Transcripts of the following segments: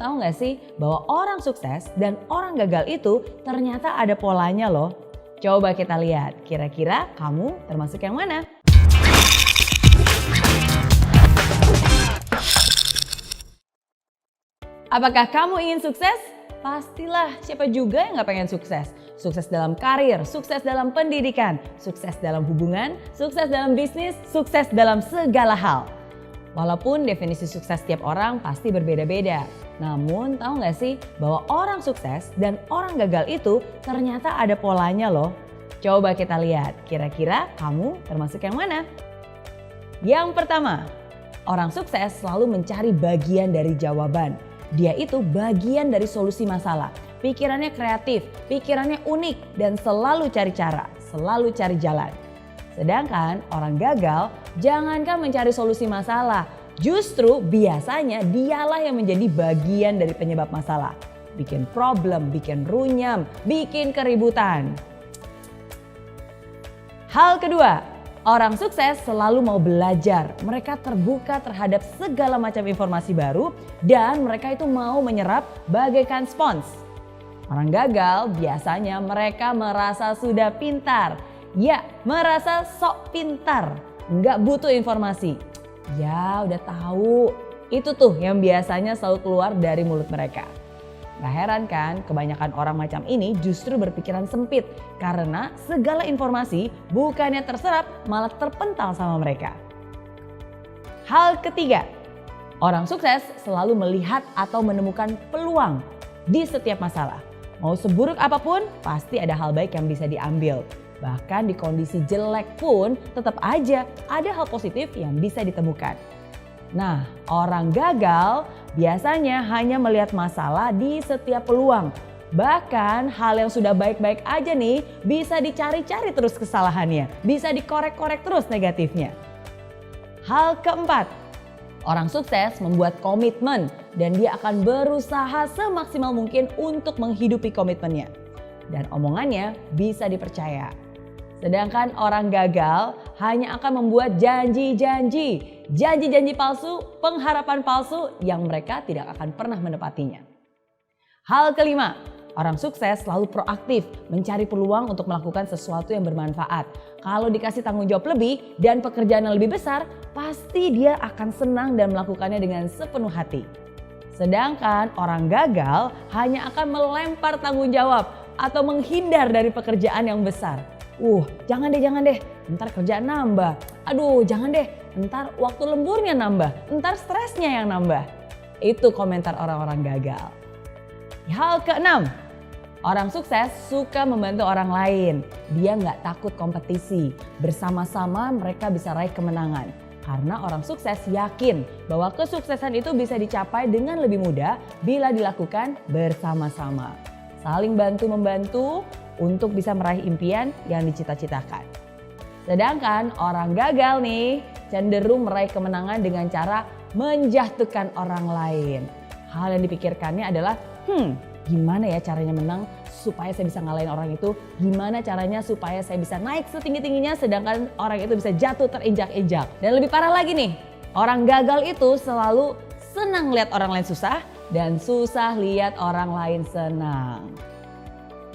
tahu nggak sih bahwa orang sukses dan orang gagal itu ternyata ada polanya loh. Coba kita lihat, kira-kira kamu termasuk yang mana? Apakah kamu ingin sukses? Pastilah, siapa juga yang gak pengen sukses? Sukses dalam karir, sukses dalam pendidikan, sukses dalam hubungan, sukses dalam bisnis, sukses dalam segala hal. Walaupun definisi sukses setiap orang pasti berbeda-beda. Namun tahu gak sih bahwa orang sukses dan orang gagal itu ternyata ada polanya loh. Coba kita lihat, kira-kira kamu termasuk yang mana? Yang pertama, orang sukses selalu mencari bagian dari jawaban. Dia itu bagian dari solusi masalah. Pikirannya kreatif, pikirannya unik dan selalu cari cara, selalu cari jalan. Sedangkan orang gagal jangankan mencari solusi masalah, justru biasanya dialah yang menjadi bagian dari penyebab masalah. Bikin problem, bikin runyam, bikin keributan. Hal kedua, orang sukses selalu mau belajar. Mereka terbuka terhadap segala macam informasi baru dan mereka itu mau menyerap bagaikan spons. Orang gagal biasanya mereka merasa sudah pintar. Ya, merasa sok pintar. Nggak butuh informasi. Ya, udah tahu. Itu tuh yang biasanya selalu keluar dari mulut mereka. Gak heran kan, kebanyakan orang macam ini justru berpikiran sempit karena segala informasi bukannya terserap malah terpental sama mereka. Hal ketiga, orang sukses selalu melihat atau menemukan peluang di setiap masalah. Mau seburuk apapun pasti ada hal baik yang bisa diambil. Bahkan di kondisi jelek pun tetap aja ada hal positif yang bisa ditemukan. Nah, orang gagal biasanya hanya melihat masalah di setiap peluang. Bahkan hal yang sudah baik-baik aja nih bisa dicari-cari terus kesalahannya. Bisa dikorek-korek terus negatifnya. Hal keempat, orang sukses membuat komitmen dan dia akan berusaha semaksimal mungkin untuk menghidupi komitmennya. Dan omongannya bisa dipercaya. Sedangkan orang gagal hanya akan membuat janji-janji palsu, pengharapan palsu yang mereka tidak akan pernah menepatinya. Hal kelima, orang sukses selalu proaktif mencari peluang untuk melakukan sesuatu yang bermanfaat. Kalau dikasih tanggung jawab lebih dan pekerjaan yang lebih besar, pasti dia akan senang dan melakukannya dengan sepenuh hati. Sedangkan orang gagal hanya akan melempar tanggung jawab atau menghindar dari pekerjaan yang besar. Jangan deh, ntar kerjaan nambah. Aduh, jangan deh, ntar waktu lemburnya nambah, ntar stresnya yang nambah. Itu komentar orang-orang gagal. Hal keenam, orang sukses suka membantu orang lain. Dia nggak takut kompetisi. Bersama-sama mereka bisa raih kemenangan. Karena orang sukses yakin bahwa kesuksesan itu bisa dicapai dengan lebih mudah bila dilakukan bersama-sama. Saling bantu-membantu untuk bisa meraih impian yang dicita-citakan. Sedangkan orang gagal nih cenderung meraih kemenangan dengan cara menjatuhkan orang lain. Hal yang dipikirkannya adalah, gimana ya caranya menang supaya saya bisa ngalahin orang itu? Gimana caranya supaya saya bisa naik setinggi-tingginya sedangkan orang itu bisa jatuh terinjak-injak? Dan lebih parah lagi nih, orang gagal itu selalu senang lihat orang lain susah dan susah lihat orang lain senang.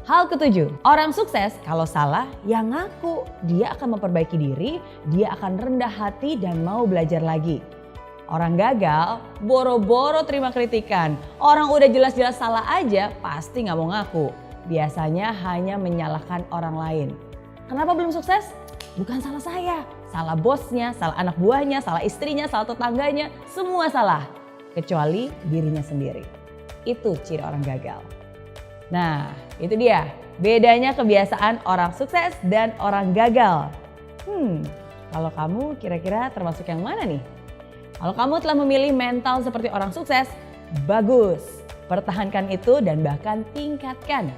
Hal ketujuh, orang sukses kalau salah ya ngaku. Dia akan memperbaiki diri, dia akan rendah hati dan mau belajar lagi. Orang gagal boro-boro terima kritikan. Orang udah jelas-jelas salah aja pasti gak mau ngaku. Biasanya hanya menyalahkan orang lain. Kenapa belum sukses? Bukan salah saya. Salah bosnya, salah anak buahnya, salah istrinya, salah tetangganya. Semua salah. Kecuali dirinya sendiri. Itu ciri orang gagal. Nah, itu dia bedanya kebiasaan orang sukses dan orang gagal. Kalau kamu kira-kira termasuk yang mana nih? Kalau kamu telah memilih mental seperti orang sukses, bagus. Pertahankan itu dan bahkan tingkatkan.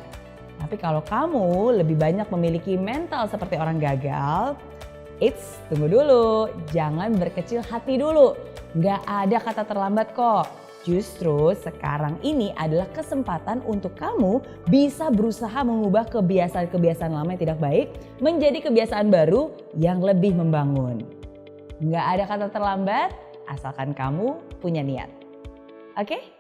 Tapi kalau kamu lebih banyak memiliki mental seperti orang gagal, tunggu dulu. Jangan berkecil hati dulu. Nggak ada kata terlambat kok. Justru sekarang ini adalah kesempatan untuk kamu bisa berusaha mengubah kebiasaan-kebiasaan lama yang tidak baik menjadi kebiasaan baru yang lebih membangun. Nggak ada kata terlambat asalkan kamu punya niat. Oke?